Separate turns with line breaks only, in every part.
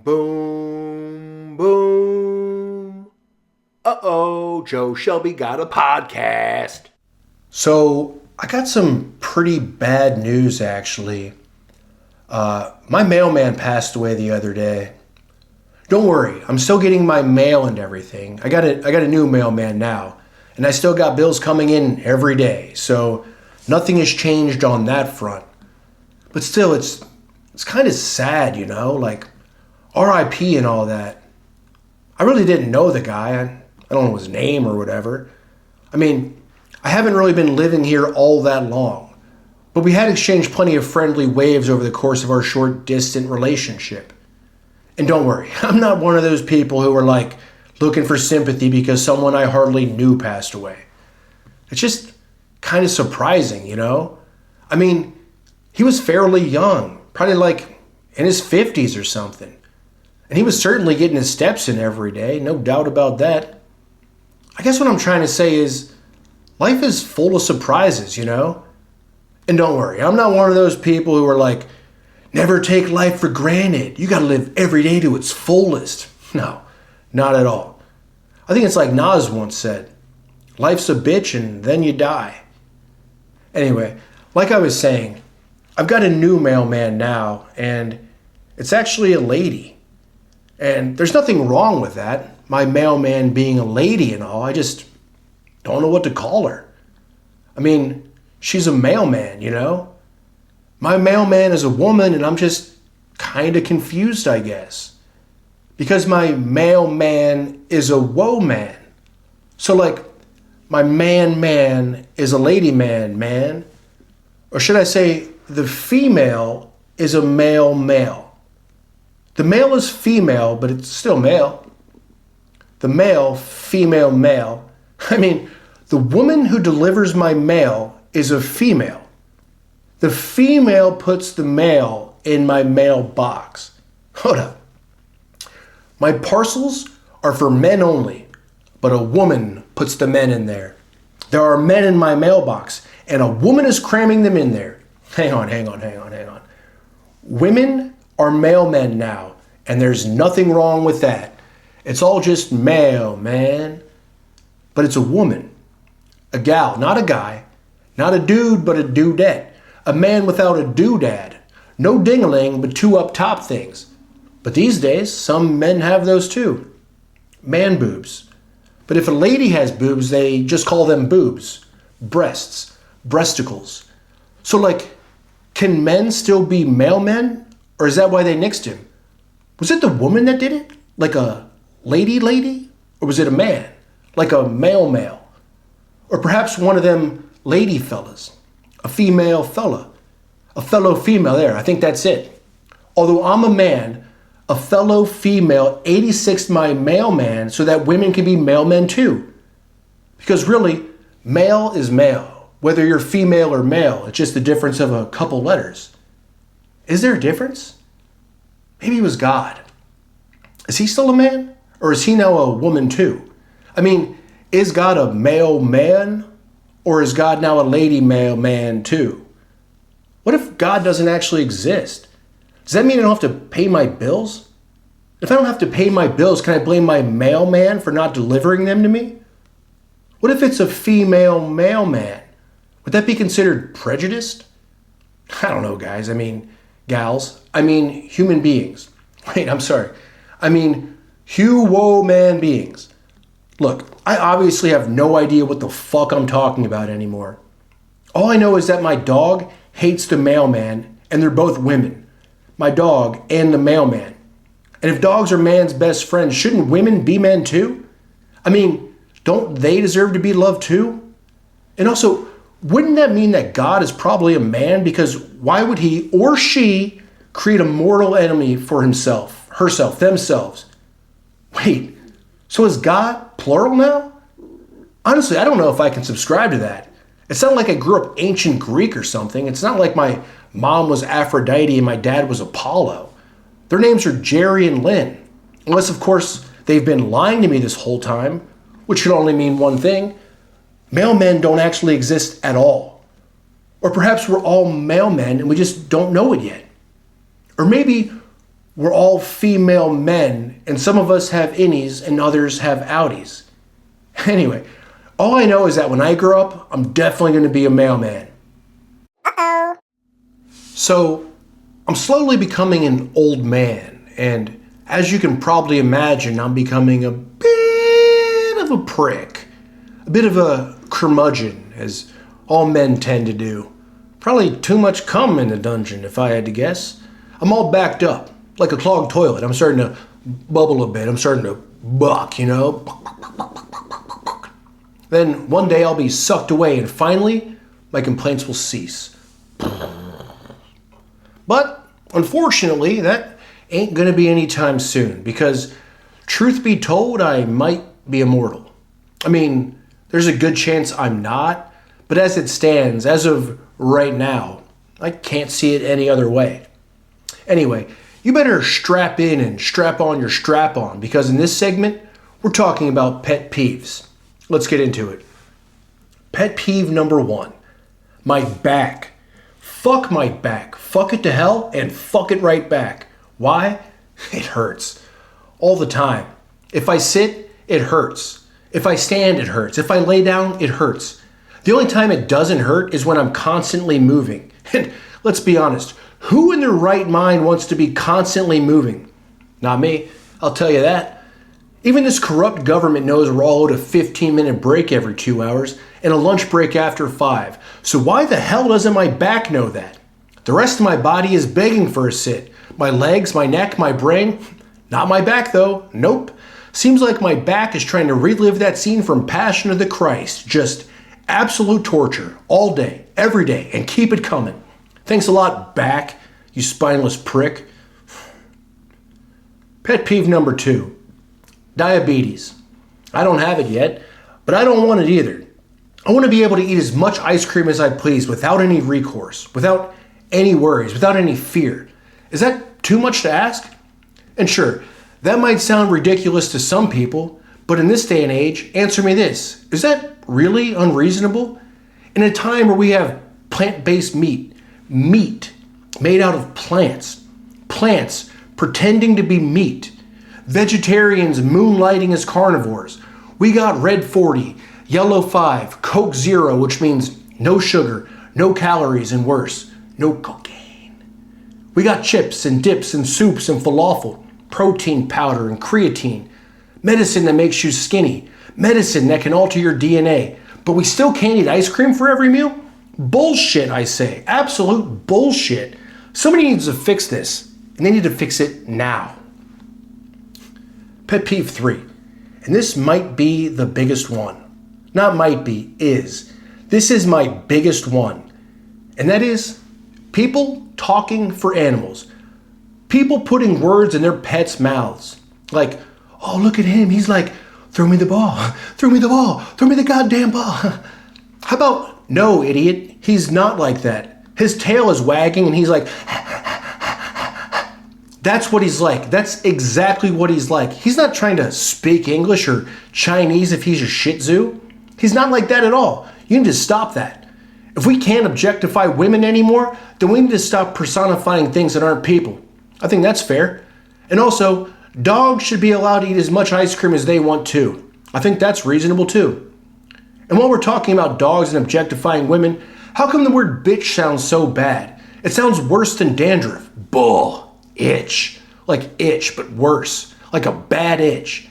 Boom, boom. Uh-oh, Joe Shelby got a podcast.
So, I got some pretty bad news, actually. My mailman passed away the other day. Don't worry, I'm still getting my mail and everything. I got a new mailman now, and I still got bills coming in every day, so nothing has changed on that front. But still, it's kind of sad, like R.I.P. and all that. I really didn't know the guy. I don't know his name or whatever. I mean, I haven't really been living here all that long, but we had exchanged plenty of friendly waves over the course of our short, distant relationship. And don't worry, I'm not one of those people who are like looking for sympathy because someone I hardly knew passed away. It's just kind of surprising, I mean, he was fairly young, probably like in his 50s or something. And he was certainly getting his steps in every day, no doubt about that. I guess what I'm trying to say is life is full of surprises, And don't worry, I'm not one of those people who are like, never take life for granted. You got to live every day to its fullest. No, not at all. I think it's like Nas once said, life's a bitch and then you die. Anyway, like I was saying, I've got a new mailman now, and it's actually a lady. And there's nothing wrong with that, my mailman being a lady and all. I just don't know what to call her. I mean, she's a mailman, My mailman is a woman, and I'm just kind of confused, I guess. Because my mailman is a woe man. So like, my man is a lady man. Or should I say, the female is a male. The male is female, but it's still male. The male, female, male. I mean, the woman who delivers my mail is a female. The female puts the mail in my mailbox. Hold up. My parcels are for men only, but a woman puts the men in there. There are men in my mailbox, and a woman is cramming them in there. Hang on. Women are mailmen now, and there's nothing wrong with that. It's all just mail, man. But it's a woman. A gal, not a guy. Not a dude, but a dudette. A man without a doodad. No ding-a-ling, but two up top things. But these days, some men have those too. Man boobs. But if a lady has boobs, they just call them boobs. Breasts. Breasticles. So like, can men still be male men? Or is that why they nixed him? Was it the woman that did it? Like a lady? Or was it a man? Like a male? Or perhaps one of them lady fellas. A female fella. A fellow female there. I think that's it. Although I'm a man, a fellow female 86'd my mailman so that women can be mailmen too. Because really, male is male. Whether you're female or male, it's just the difference of a couple letters. Is there a difference? Maybe it was God. Is he still a man? Or is he now a woman too? I mean, is God a male man? Or is God now a lady male man too? What if God doesn't actually exist? Does that mean I don't have to pay my bills? If I don't have to pay my bills, can I blame my mailman for not delivering them to me? What if it's a female mailman? Would that be considered prejudiced? I don't know, guys. I mean, gals. I mean, human beings. Wait, I'm sorry. I mean, human beings. Look, I obviously have no idea what the fuck I'm talking about anymore. All I know is that my dog hates the mailman, and they're both women. My dog and the mailman. And if dogs are man's best friends, shouldn't women be men too? I mean, don't they deserve to be loved too? And also, wouldn't that mean that God is probably a man? Because why would he or she create a mortal enemy for himself, herself, themselves? Wait, so is God plural now? Honestly, I don't know if I can subscribe to that. It's not like I grew up ancient Greek or something. It's not like my mom was Aphrodite and my dad was Apollo. Their names are Jerry and Lynn. Unless, of course, they've been lying to me this whole time, which could only mean one thing. Mailmen don't actually exist at all. Or perhaps we're all mailmen and we just don't know it yet. Or maybe We're all female men, and some of us have innies and others have outies. Anyway, all I know is that when I grow up, I'm definitely going to be a mailman.
Uh-oh.
So, I'm slowly becoming an old man, and as you can probably imagine, I'm becoming a bit of a prick. A bit of a curmudgeon, as all men tend to do. Probably too much cum in the dungeon, if I had to guess. I'm all backed up, like a clogged toilet. I'm starting to bubble a bit. I'm starting to buck, you know? Then one day I'll be sucked away, and finally, my complaints will cease. But, unfortunately, that ain't gonna be anytime soon, because, truth be told, I might be immortal. I mean, there's a good chance I'm not, but as it stands, as of right now, I can't see it any other way. Anyway, you better strap in and strap on your strap-on, because in this segment, we're talking about pet peeves. Let's get into it. Pet peeve number 1, my back. Fuck my back. Fuck it to hell and fuck it right back. Why? It hurts. All the time. If I sit, it hurts. If I stand, it hurts. If I lay down, it hurts. The only time it doesn't hurt is when I'm constantly moving. And let's be honest, who in their right mind wants to be constantly moving? Not me, I'll tell you that. Even this corrupt government knows we're all owed a 15-minute break every 2 hours and a lunch break after 5. So why the hell doesn't my back know that? The rest of my body is begging for a sit. My legs, my neck, my brain. Not my back though, nope. Seems like my back is trying to relive that scene from Passion of the Christ. Just absolute torture, all day, every day, and keep it coming. Thanks a lot, back, you spineless prick. Pet peeve number 2, diabetes. I don't have it yet, but I don't want it either. I want to be able to eat as much ice cream as I please without any recourse, without any worries, without any fear. Is that too much to ask? And sure, that might sound ridiculous to some people, but in this day and age, answer me this. Is that really unreasonable? In a time where we have plant-based meat made out of plants pretending to be meat, vegetarians moonlighting as carnivores, we got Red 40, Yellow 5, Coke Zero, which means no sugar, no calories, and worse, no cocaine. We got chips and dips and soups and falafel, protein powder and creatine, medicine that makes you skinny, medicine that can alter your DNA, but we still can't eat ice cream for every meal? Bullshit, I say. Absolute bullshit. Somebody needs to fix this, and they need to fix it now. Pet peeve 3, and this might be the biggest one. Not might be, is. This is my biggest one, and that is people talking for animals. People putting words in their pets' mouths. Like, oh, look at him. He's like, throw me the ball. Throw me the ball. Throw me the goddamn ball. How about, no, idiot. He's not like that. His tail is wagging and he's like, that's what he's like. That's exactly what he's like. He's not trying to speak English or Chinese if he's a Shih Tzu. He's not like that at all. You need to stop that. If we can't objectify women anymore, then we need to stop personifying things that aren't people. I think that's fair. And also, dogs should be allowed to eat as much ice cream as they want to. I think that's reasonable too. And while we're talking about dogs and objectifying women, how come the word bitch sounds so bad? It sounds worse than dandruff. Bull. Itch. Like itch, but worse. Like a bad itch.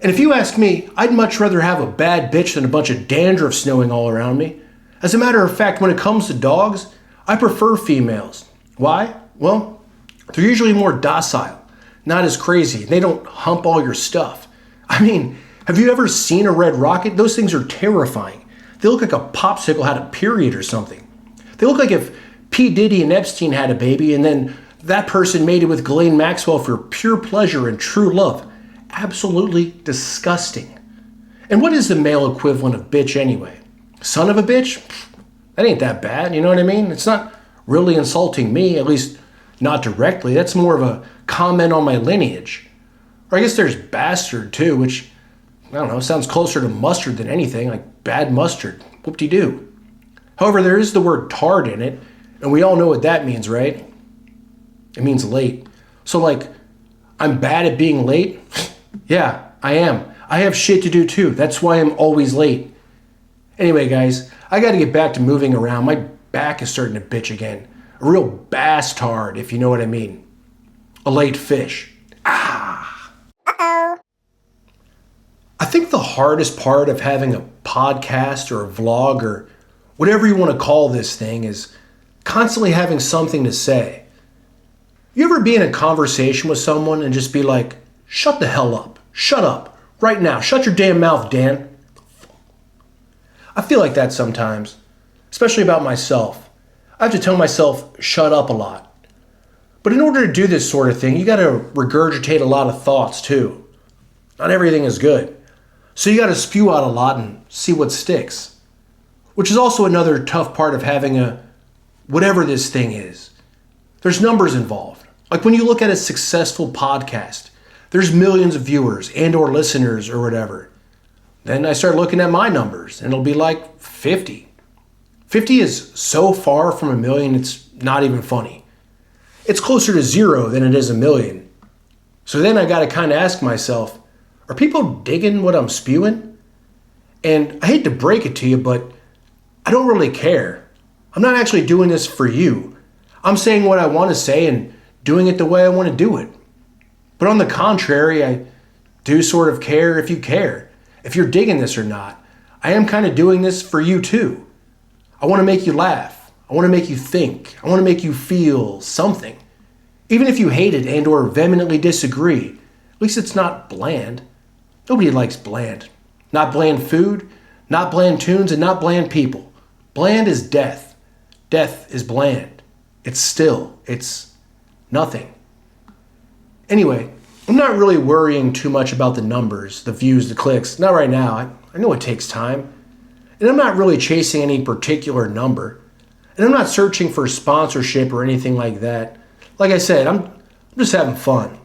And if you ask me, I'd much rather have a bad bitch than a bunch of dandruff snowing all around me. As a matter of fact, when it comes to dogs, I prefer females. Why? Well, they're usually more docile, not as crazy. They don't hump all your stuff. I mean, have you ever seen a red rocket? Those things are terrifying. They look like a popsicle had a period or something. They look like if P. Diddy and Epstein had a baby and then that person mated with Ghislaine Maxwell for pure pleasure and true love. Absolutely disgusting. And what is the male equivalent of bitch anyway? Son of a bitch? That ain't that bad, you know what I mean? It's not really insulting me, at least not directly. That's more of a comment on my lineage. Or I guess there's bastard too, which, I don't know, sounds closer to mustard than anything, like bad mustard. Whoop-de-doo. However, there is the word tard in it, and we all know what that means, right? It means late. So like, I'm bad at being late? Yeah, I am. I have shit to do too. That's why I'm always late. Anyway, guys, I gotta get back to moving around. My back is starting to bitch again. A real bastard, if you know what I mean. A late fish.
Uh-oh.
I think the hardest part of having a podcast or a vlog or whatever you want to call this thing is constantly having something to say. You ever be in a conversation with someone and just be like, shut the hell up. Shut up. Right now. Shut your damn mouth, Dan. I feel like that sometimes, especially about myself. I have to tell myself, shut up a lot. But in order to do this sort of thing, you got to regurgitate a lot of thoughts too. Not everything is good. So you got to spew out a lot and see what sticks. Which is also another tough part of having a whatever this thing is. There's numbers involved. Like when you look at a successful podcast, there's millions of viewers and or listeners or whatever. Then I start looking at my numbers and it'll be like 50. 50 is so far from a million, it's not even funny. It's closer to 0 than it is a million. So then I got to kind of ask myself, are people digging what I'm spewing? And I hate to break it to you, but I don't really care. I'm not actually doing this for you. I'm saying what I want to say and doing it the way I want to do it. But on the contrary, I do sort of care if you care. If you're digging this or not. I am kind of doing this for you too. I want to make you laugh. I want to make you think. I want to make you feel something. Even if you hate it and or vehemently disagree, at least it's not bland. Nobody likes bland. Not bland food, not bland tunes, and not bland people. Bland is death. Death is bland. It's still. It's nothing. Anyway, I'm not really worrying too much about the numbers, the views, the clicks. Not right now. I know it takes time. And I'm not really chasing any particular number. And I'm not searching for sponsorship or anything like that. Like I said, I'm just having fun.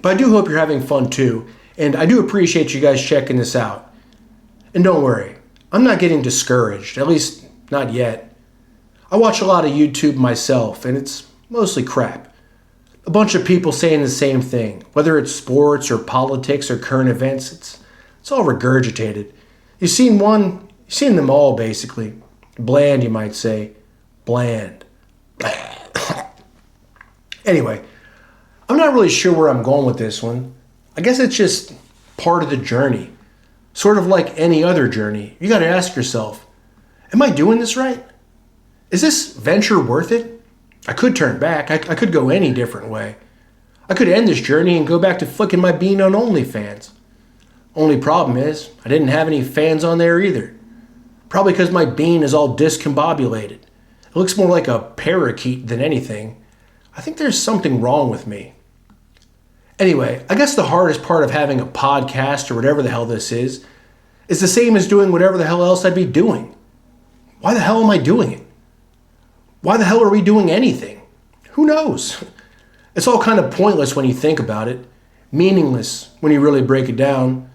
But I do hope you're having fun too. And I do appreciate you guys checking this out. And don't worry, I'm not getting discouraged, at least not yet. I watch a lot of YouTube myself, and it's mostly crap. A bunch of people saying the same thing, whether it's sports or politics or current events, it's all regurgitated. You've seen them all basically. Bland, you might say. Bland. Anyway, I'm not really sure where I'm going with this one. I guess it's just part of the journey. Sort of like any other journey. You got to ask yourself, am I doing this right? Is this venture worth it? I could turn back. I could go any different way. I could end this journey and go back to flicking my bean on OnlyFans. Only problem is, I didn't have any fans on there either. Probably because my bean is all discombobulated. It looks more like a parakeet than anything. I think there's something wrong with me. Anyway, I guess the hardest part of having a podcast or whatever the hell this is the same as doing whatever the hell else I'd be doing. Why the hell am I doing it? Why the hell are we doing anything? Who knows? It's all kind of pointless when you think about it. Meaningless when you really break it down.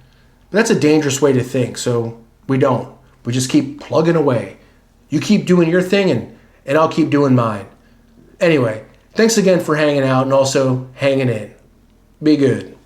But that's a dangerous way to think, so we don't. We just keep plugging away. You keep doing your thing and I'll keep doing mine. Anyway, thanks again for hanging out and also hanging in. Be good.